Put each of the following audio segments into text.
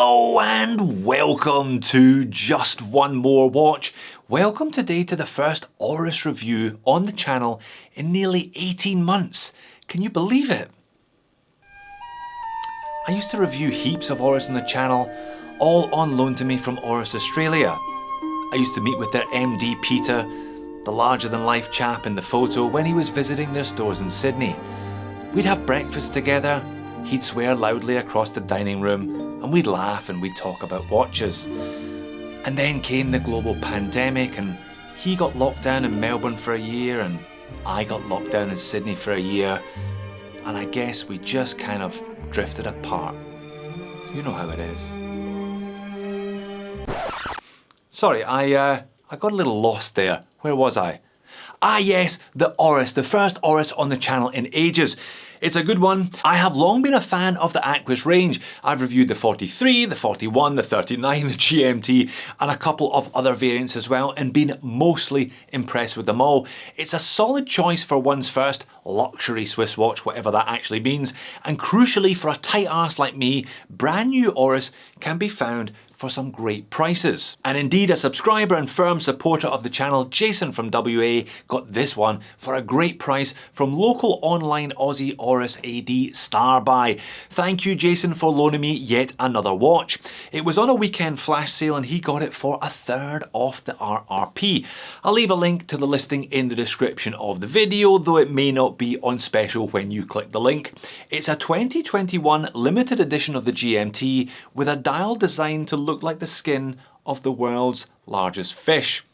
Hello and welcome to Just One More Watch. Welcome today to the first Oris review on the channel in nearly 18 months. Can you believe it? I used to review heaps of Oris on the channel, all on loan to me from Oris Australia. I used to meet with their MD Peter, the larger than life chap in the photo, when he was visiting their stores in Sydney. We'd have breakfast together, he'd swear loudly across the dining room, and we'd laugh and we'd talk about watches. And then came the global pandemic and he got locked down in Melbourne for a year and I got locked down in Sydney for a year. And I guess we just kind of drifted apart. You know how it is. Sorry, I got a little lost there. Where was I? Ah yes, the Oris, the first Oris on the channel in ages. It's a good one. I have long been a fan of the Aquis range. I've reviewed the 43, the 41, the 39, the GMT, and a couple of other variants as well, and been mostly impressed with them all. It's a solid choice for one's first luxury Swiss watch, whatever that actually means, and crucially for a tight arse like me, brand new Oris can be found for some great prices. And indeed, a subscriber and firm supporter of the channel, Jason from WA, got this one for a great price from local online Aussie Oris AD STARBUY. Thank you, Jason, for loaning me yet another watch. It was on a weekend flash sale and he got it for a third off the RRP. I'll leave a link to the listing in the description of the video, though it may not be on special when you click the link. It's a 2021 limited edition of the GMT with a dial designed to look like the skin of the world's largest fish.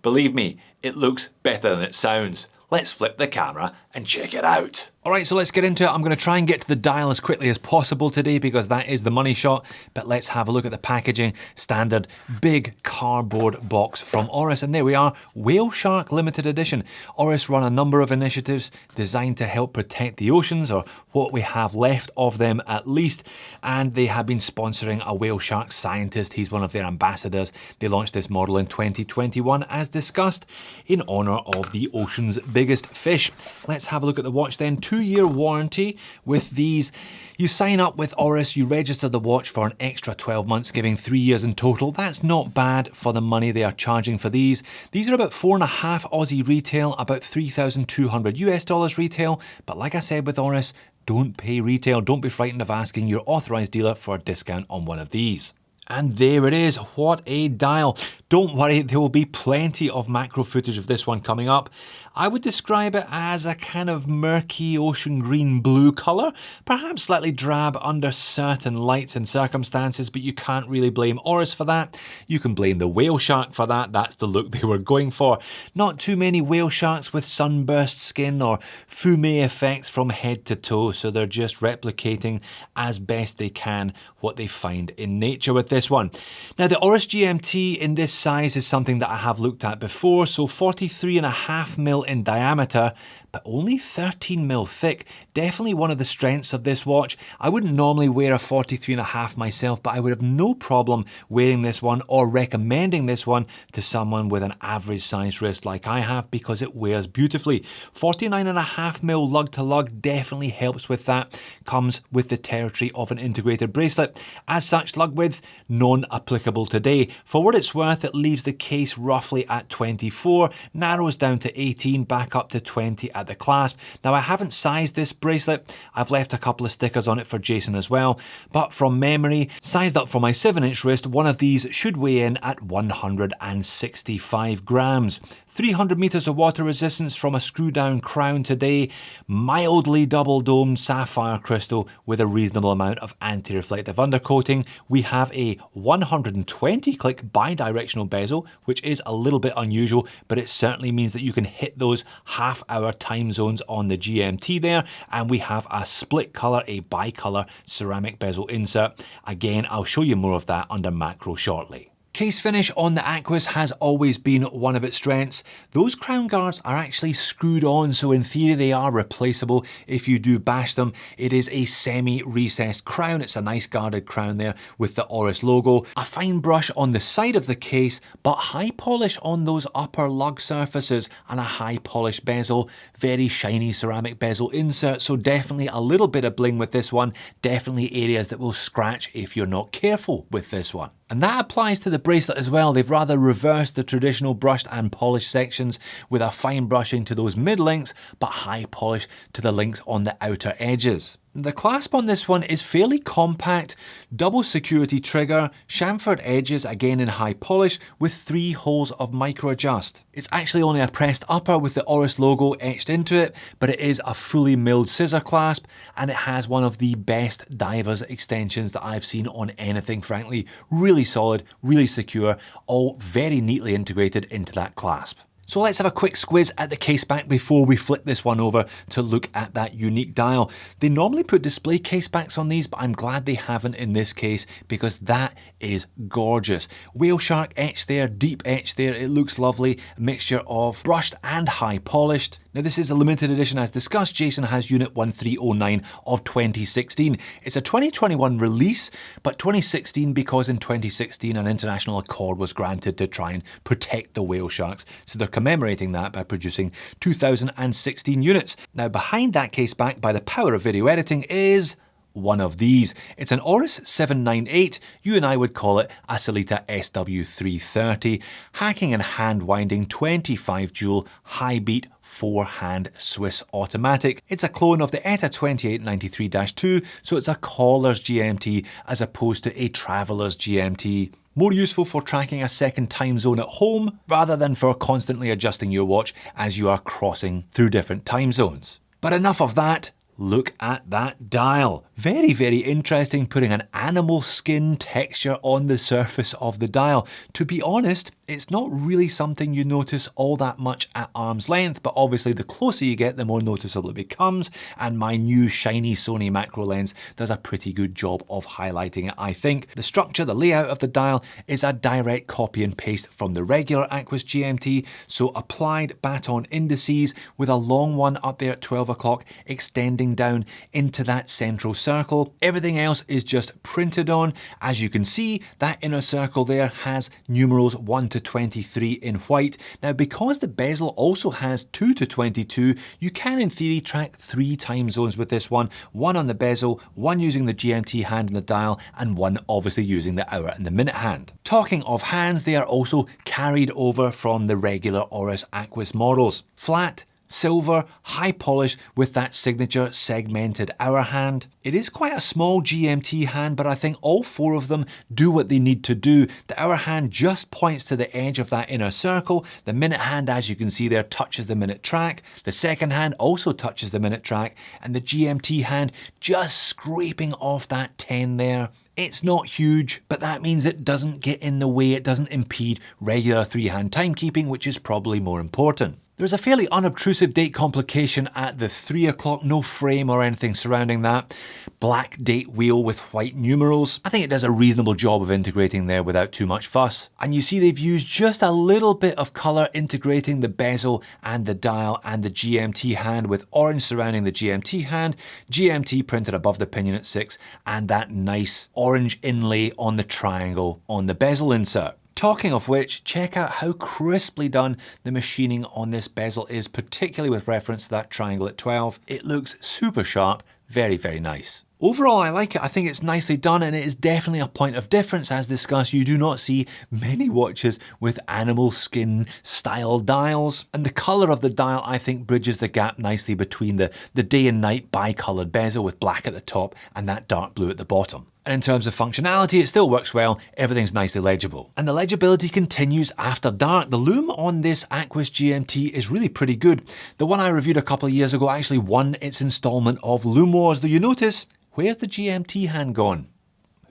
Believe me, it looks better than it sounds. Let's flip the camera and check it out. Alright, so let's get into it. I'm going to try and get to the dial as quickly as possible today because that is the money shot, but let's have a look at the packaging. Standard big cardboard box from Oris, and there we are, Whale Shark Limited Edition. Oris run a number of initiatives designed to help protect the oceans, or what we have left of them at least, and they have been sponsoring a whale shark scientist. He's one of their ambassadors. They launched this model in 2021 as discussed in honour of the ocean's biggest fish. Let's have a look at the watch then. 2-year warranty with these. You sign up with Oris, you register the watch for an extra 12 months, giving 3 years in total. That's not bad for the money they are charging for these. These are about 4.5 Aussie retail, about 3,200 US dollars retail. But like I said with Oris, don't pay retail. Don't be frightened of asking your authorised dealer for a discount on one of these. And there it is, what a dial. Don't worry, there will be plenty of macro footage of this one coming up. I would describe it as a kind of murky ocean green blue colour, perhaps slightly drab under certain lights and circumstances, but you can't really blame Oris for that. You can blame the whale shark for that. That's the look they were going for. Not too many whale sharks with sunburst skin or fume effects from head to toe, so they're just replicating as best they can what they find in nature with this one. Now the Oris GMT in this size is something that I have looked at before, so 43.5mm in diameter, but only 13mm thick. Definitely one of the strengths of this watch. I wouldn't normally wear a 43.5 myself, but I would have no problem wearing this one or recommending this one to someone with an average size wrist like I have because it wears beautifully. 49.5mm lug to lug definitely helps with that. Comes with the territory of an integrated bracelet. As such, lug width, non-applicable today. For what it's worth, it leaves the case roughly at 24, narrows down to 18, back up to 20 at the clasp. Now I haven't sized this bracelet. I've left a couple of stickers on it for Jason as well, but from memory, sized up for my 7-inch wrist, one of these should weigh in at 165 grams. 300 meters of water resistance from a screw down crown today, mildly double domed sapphire crystal with a reasonable amount of anti-reflective undercoating. We have a 120 click bi-directional bezel, which is a little bit unusual, but it certainly means that you can hit those half-hour time zones on the GMT there. And we have a split color, a bi-color ceramic bezel insert. Again, I'll show you more of that under macro shortly. Case finish on the Aquis has always been one of its strengths. Those crown guards are actually screwed on, so in theory they are replaceable if you do bash them. It is a semi-recessed crown. It's a nice guarded crown there with the Oris logo. A fine brush on the side of the case, but high polish on those upper lug surfaces and a high polish bezel. Very shiny ceramic bezel insert, so definitely a little bit of bling with this one. Definitely areas that will scratch if you're not careful with this one. And that applies to the bracelet as well. They've rather reversed the traditional brushed and polished sections with a fine brushing to those mid links, but high polish to the links on the outer edges. The clasp on this one is fairly compact, double security trigger, chamfered edges again in high polish with 3 holes of micro adjust. It's actually only a pressed upper with the Oris logo etched into it, but it is a fully milled scissor clasp and it has one of the best divers extensions that I've seen on anything, frankly. Really solid, really secure, all very neatly integrated into that clasp. So let's have a quick squiz at the Caseback before we flip this one over to look at that unique dial. They normally put display Casebacks on these, but I'm glad they haven't in this case because that is gorgeous. Whale shark etched there, deep etched there, it looks lovely. A mixture of brushed and high polished. Now this is a limited edition as discussed. Jason has unit 1309 of 2016. It's a 2021 release, but 2016 because in 2016 an international accord was granted to try and protect the whale sharks. So they're commemorating that by producing 2016 units. Now behind that Caseback, by the power of video editing, is one of these. It's an Oris 798, you and I would call it a Sellita SW330, hacking and hand winding 25 joule high beat 4-hand Swiss automatic. It's a clone of the ETA 2893-2, so it's a caller's GMT as opposed to a traveller's GMT. More useful for tracking a second time zone at home rather than for constantly adjusting your watch as you are crossing through different time zones. But enough of that. Look at that dial. Very, very interesting, putting an animal skin texture on the surface of the dial. To be honest, it's not really something you notice all that much at arm's length, but obviously the closer you get, the more noticeable it becomes, and my new shiny Sony macro lens does a pretty good job of highlighting it, I think. The structure, the layout of the dial is a direct copy and paste from the regular Aquis GMT, so applied baton indices with a long one up there at 12 o'clock, extending down into that central circle. Everything else is just printed on. As you can see, that inner circle there has numerals 1 to 23 in white. Now because the bezel also has 2 to 22, you can in theory track 3 time zones with this one. 1 on the bezel, 1 using the GMT hand and the dial, and 1 obviously using the hour and the minute hand. Talking of hands, they are also carried over from the regular Oris Aquis models. Flat, silver, high polish with that signature segmented hour hand. It is quite a small GMT hand, but I think all 4 of them do what they need to do. The hour hand just points to the edge of that inner circle. The minute hand, as you can see there, touches the minute track. The second hand also touches the minute track, and the GMT hand just scraping off that 10 there. It's not huge, but that means it doesn't get in the way, it doesn't impede regular 3-hand timekeeping, which is probably more important. There's a fairly unobtrusive date complication at the 3 o'clock, no frame or anything surrounding that. Black date wheel with white numerals. I think it does a reasonable job of integrating there without too much fuss. And you see they've used just a little bit of colour integrating the bezel and the dial and the GMT hand, with orange surrounding the GMT hand, GMT printed above the pinion at 6, and that nice orange inlay on the triangle on the bezel insert. Talking of which, check out how crisply done the machining on this bezel is, particularly with reference to that triangle at 12. It looks super sharp, very, very nice. Overall, I like it. I think it's nicely done, and it is definitely a point of difference. As discussed, you do not see many watches with animal skin style dials. And the colour of the dial, I think, bridges the gap nicely between the day and night bi-coloured bezel with black at the top and that dark blue at the bottom. And in terms of functionality, it still works well, everything's nicely legible. And the legibility continues after dark. The lume on this Aquis GMT is really pretty good. The one I reviewed a couple of years ago actually won its installment of Lume Wars, though you notice, where's the GMT hand gone?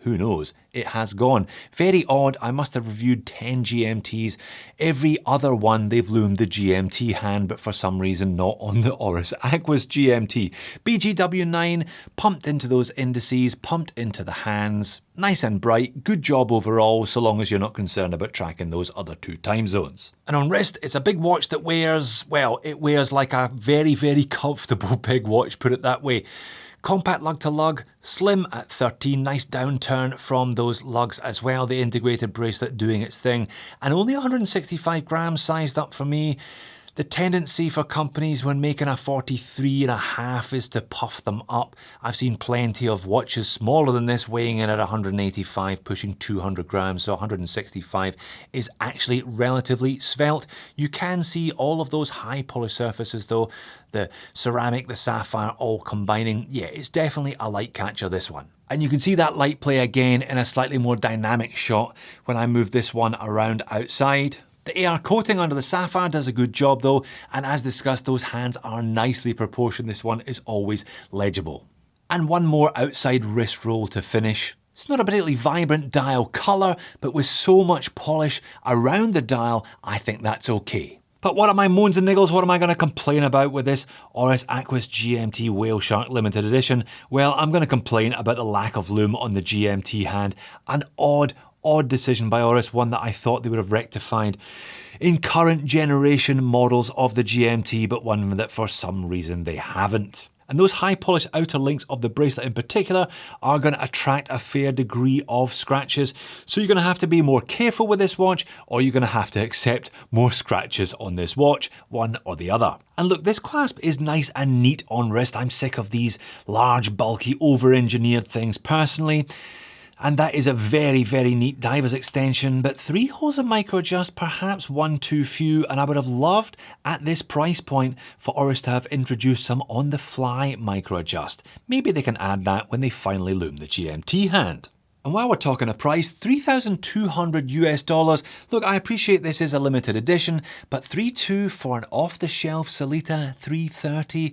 who knows, it has gone. Very odd, I must have reviewed 10 GMTs. Every other one they've loomed the GMT hand, but for some reason not on the Oris Aquis GMT. BGW9, pumped into those indices, pumped into the hands. Nice and bright, good job overall, so long as you're not concerned about tracking those other 2 time zones. And on wrist, it's a big watch that wears, well, it wears like a very, very comfortable big watch, put it that way. Compact lug to lug, slim at 13, nice downturn from those lugs as well, the integrated bracelet doing its thing, and only 165 grams sized up for me. The tendency for companies when making a 43.5 is to puff them up. I've seen plenty of watches smaller than this weighing in at 185, pushing 200 grams, so 165 is actually relatively svelte. You can see all of those high polish surfaces though, the ceramic, the sapphire, all combining. Yeah, it's definitely a light catcher, this one. And you can see that light play again in a slightly more dynamic shot when I move this one around outside. The AR coating under the sapphire does a good job though, and as discussed, those hands are nicely proportioned. This one is always legible. And one more outside wrist roll to finish. It's not a particularly vibrant dial colour, but with so much polish around the dial, I think that's okay. But what are my moans and niggles? What am I going to complain about with this Oris Aquis GMT Whale Shark Limited Edition? Well, I'm going to complain about the lack of loom on the GMT hand. An odd decision by Oris, one that I thought they would have rectified in current generation models of the GMT, but one that for some reason they haven't. And those high polished outer links of the bracelet in particular are going to attract a fair degree of scratches. So you're going to have to be more careful with this watch, or you're going to have to accept more scratches on this watch, one or the other. And look, this clasp is nice and neat on wrist. I'm sick of these large, bulky, over-engineered things personally. And that is a very, very neat diver's extension, but 3 holes of micro adjust, perhaps one too few, and I would have loved at this price point for Oris to have introduced some on the fly micro adjust. Maybe they can add that when they finally loom the GMT hand. And while we're talking a price, $3,200 US. Look, I appreciate this is a limited edition, but $3,200 for an off-the-shelf Sellita $330,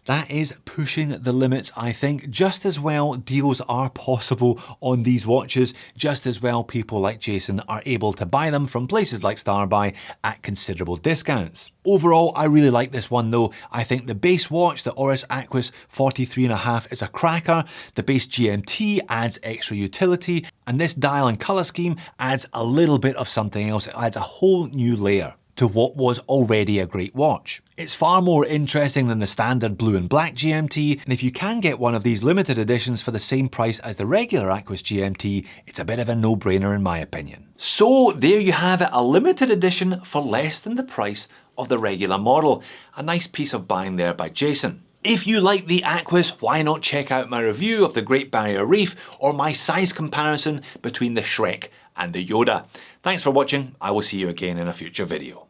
that is pushing the limits, I think. Just as well deals are possible on these watches, just as well people like Jason are able to buy them from places like STARBUY at considerable discounts. Overall, I really like this one though. I think the base watch, the Oris Aquis 43.5, is a cracker. The base GMT adds extra utility, and this dial and colour scheme adds a little bit of something else. It adds a whole new layer to what was already a great watch. It's far more interesting than the standard blue and black GMT, and if you can get one of these limited editions for the same price as the regular Aquis GMT, it's a bit of a no-brainer in my opinion. So there you have it, a limited edition for less than the price of the regular model. A nice piece of buying there by Jason. If you like the Aquis, why not check out my review of the Great Barrier Reef or my size comparison between the Shrek and the Yoda. Thanks for watching. I will see you again in a future video.